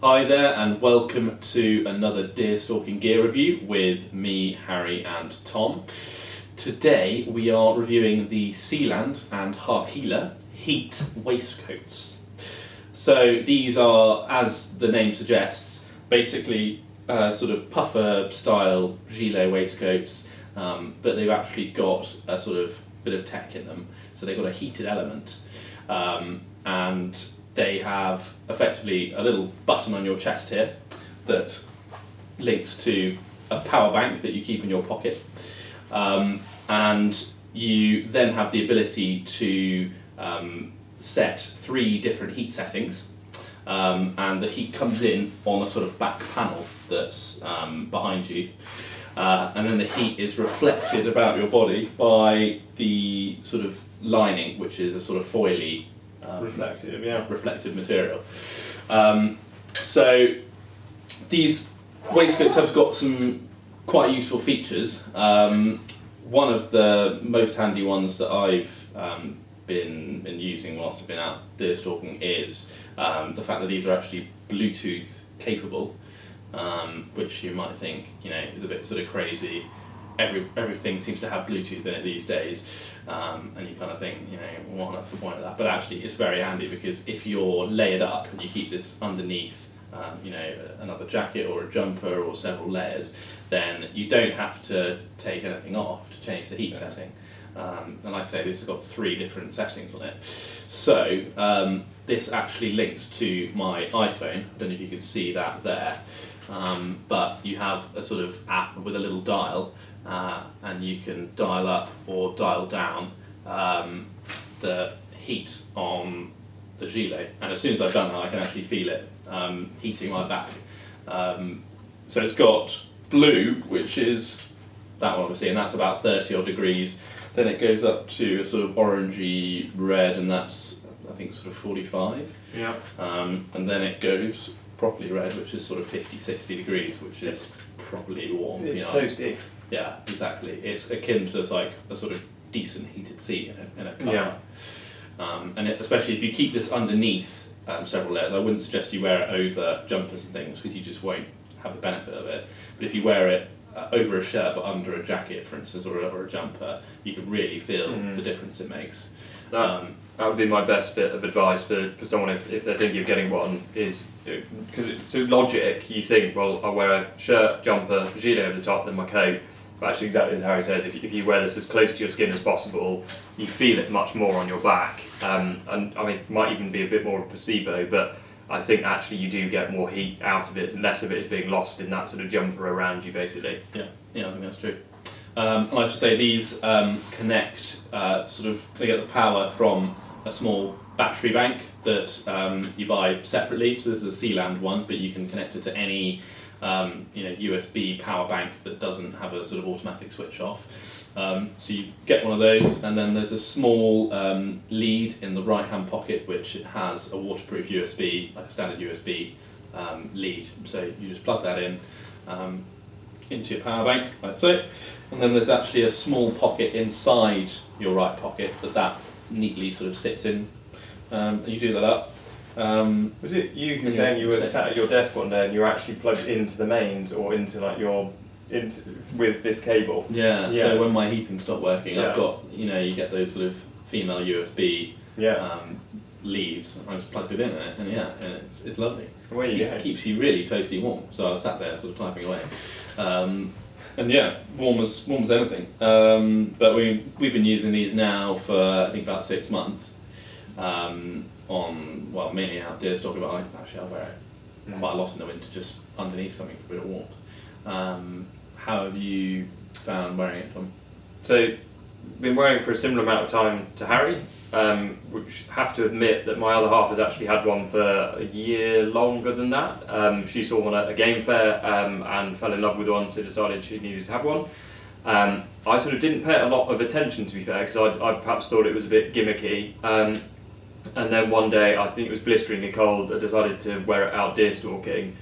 Hi there and welcome to another deer stalking gear review with me, Harry and Tom. Today we are reviewing the Seeland and Harkila heat waistcoats. So these are, as the name suggests, basically sort of puffer style gilet waistcoats, but they've actually got a sort of bit of tech in them. So they've got a heated element and they have effectively a little button on your chest here that links to a power bank that you keep in your pocket, and you then have the ability to set 3 different heat settings, and the heat comes in on a sort of back panel that's behind you, and then the heat is reflected about your body by the sort of lining, which is a sort of foily reflective material. So these waistcoats have got some quite useful features. One of the most handy ones that I've been using whilst I've been out deer stalking is the fact that these are actually Bluetooth capable, which you might think, is a bit sort of crazy. Everything seems to have Bluetooth in it these days, and you kind of think, what's the point of that? But actually, it's very handy because if you're layered up and you keep this underneath, another jacket or a jumper or several layers, then you don't have to take anything off to change the heat setting. And like I say, this has got 3 different settings on it. So this actually links to my iPhone. I don't know if you can see that there. But you have a sort of app with a little dial, and you can dial up or dial down the heat on the gilet, and as soon as I've done that I can actually feel it heating my back. So it's got blue, which is that one obviously, and that's about 30 odd degrees. Then it goes up to a sort of orangey red, and that's I think sort of 45. Yeah. And then it goes properly red, which is sort of 50-60 degrees, which is properly warm. It's toasty. Yeah, exactly. It's akin to like a sort of decent heated seat in a car. Yeah. And especially if you keep this underneath several layers, I wouldn't suggest you wear it over jumpers and things because you just won't have the benefit of it. But if you wear it over a shirt but under a jacket, for instance, or a jumper, you can really feel the difference it makes. That would be my best bit of advice for someone if they're thinking of getting one, is because it's so logic, you think, well, I'll wear a shirt, jumper, gilet over the top, then my coat. But actually, exactly as Harry says, if you wear this as close to your skin as possible, you feel it much more on your back. And I mean, it might even be a bit more of a placebo, but I think actually you do get more heat out of it, and less of it is being lost in that sort of jumper around you, basically. Yeah, I think that's true. And I should say these connect, they get the power from a small battery bank that you buy separately. So this is a Seeland one, but you can connect it to any USB power bank that doesn't have a sort of automatic switch off. So you get one of those, and then there's a small lead in the right hand pocket which has a waterproof USB, like a standard USB lead. So you just plug that in into your power bank, like so. And then there's actually a small pocket inside your right pocket that neatly sort of sits in. And you do that up. Was it you saying you were sat at your desk one day and you were actually plugged into the mains or into like with this cable? Yeah. So when my heating stopped working, I've got you get those sort of female USB leads. I just plugged it in it, and it's lovely. Keeps you really toasty warm. So I was sat there sort of typing away. And warm as anything. But we've been using these now for I think about 6 months. Mainly out deer stalking, but I wear it quite a lot in the winter, just underneath something for a bit of warmth. How have you found wearing it, Tom? So, been wearing it for a similar amount of time to Harry, which have to admit that my other half has actually had one for a year longer than that. She saw one at a game fair and fell in love with one, so decided she needed to have one. I sort of didn't pay it a lot of attention, to be fair, because I perhaps thought it was a bit gimmicky. And then one day, I think it was blisteringly cold, I decided to wear it out deer stalking,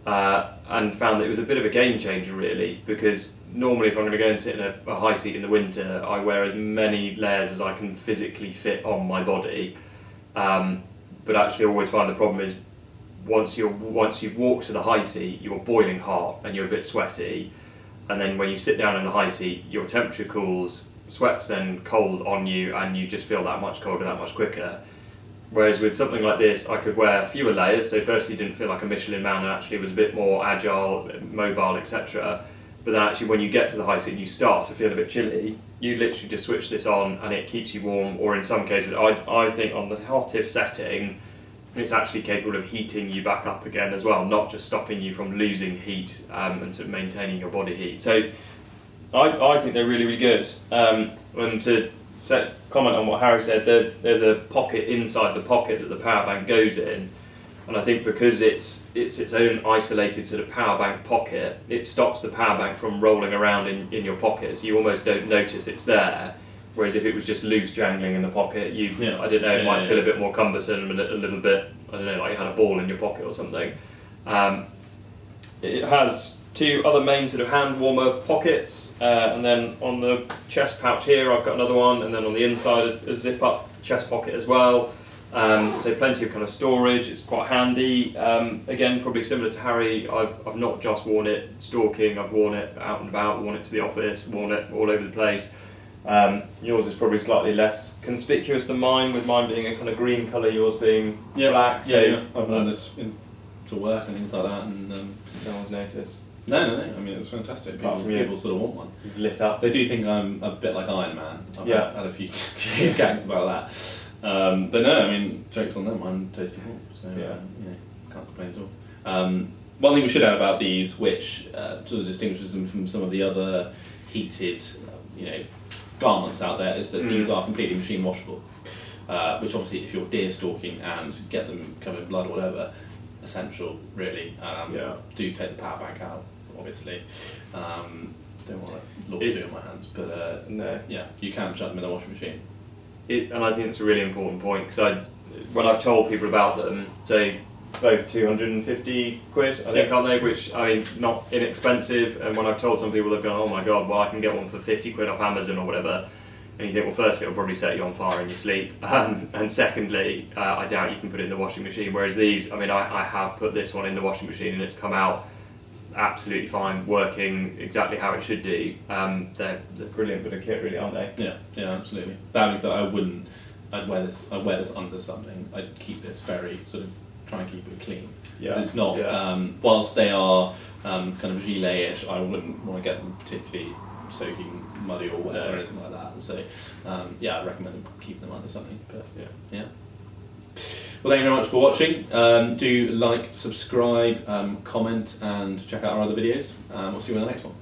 and found that it was a bit of a game changer, really, because normally if I'm going to go and sit in a high seat in the winter, I wear as many layers as I can physically fit on my body. But actually I always find the problem is once you've walked to the high seat, you're boiling hot and you're a bit sweaty, and then when you sit down in the high seat, your temperature cools, sweat's then cold on you, and you just feel that much colder, that much quicker. Whereas with something like this, I could wear fewer layers, so firstly didn't feel like a Michelin man and actually was a bit more agile, mobile, etc. But then actually when you get to the high seat and you start to feel a bit chilly, you literally just switch this on and it keeps you warm, or in some cases, I think on the hottest setting, it's actually capable of heating you back up again as well, not just stopping you from losing heat and sort of maintaining your body heat. So I think they're really, really good. And to comment on what Harry said, there's a pocket inside the pocket that the power bank goes in, and I think because it's its own isolated sort of power bank pocket, it stops the power bank from rolling around in your pocket, so you almost don't notice it's there. Whereas if it was just loose jangling in the pocket, I don't know, it might feel a bit more cumbersome and a little bit, I don't know, like you had a ball in your pocket or something. It has two other main sort of hand warmer pockets, and then on the chest pouch here I've got another one, and then on the inside a zip up chest pocket as well. So plenty of kind of storage, it's quite handy. Again, probably similar to Harry, I've not just worn it stalking, I've worn it out and about, worn it to the office, worn it all over the place. Yours is probably slightly less conspicuous than mine, with mine being a kind of green colour, yours being black. So I've worn this to work and things like that, and no one's noticed. No. I mean, it's fantastic. People sort of want one. You've lit up. They do think I'm a bit like Iron Man. I've had a few gags about that. But no, I mean, jokes on them. I'm tasty warm, so can't complain at all. One thing we should add about these, which sort of distinguishes them from some of the other heated, garments out there, is that these are completely machine washable. Which obviously, if you're deer stalking and get them covered in blood or whatever, essential really. Do take the power bank out, obviously. Don't want a lawsuit on my hands, but no. Yeah, you can chuck them in the washing machine. And I think it's a really important point, because when I've told people about them, say both 250 quid, I think, aren't they? Which, I mean, not inexpensive. And when I've told some people, they've gone, oh my god, well, I can get one for 50 quid off Amazon or whatever. And you think, well, firstly, it'll probably set you on fire in your sleep. And secondly, I doubt you can put it in the washing machine. Whereas these, I mean, I have put this one in the washing machine and it's come out absolutely fine, working exactly how it should do. They're brilliant bit of kit, really, aren't they? Yeah, absolutely. That means that I'd wear this under something. I'd keep this very sort of, try and keep it clean. Yeah. It's not, whilst they are kind of gilet-ish, I wouldn't want to get them particularly soaking muddy or wet or anything like that. So I'd recommend keeping them under something. But yeah. Well, thank you very much for watching. Do like, subscribe, comment, and check out our other videos. We'll see you in the next one.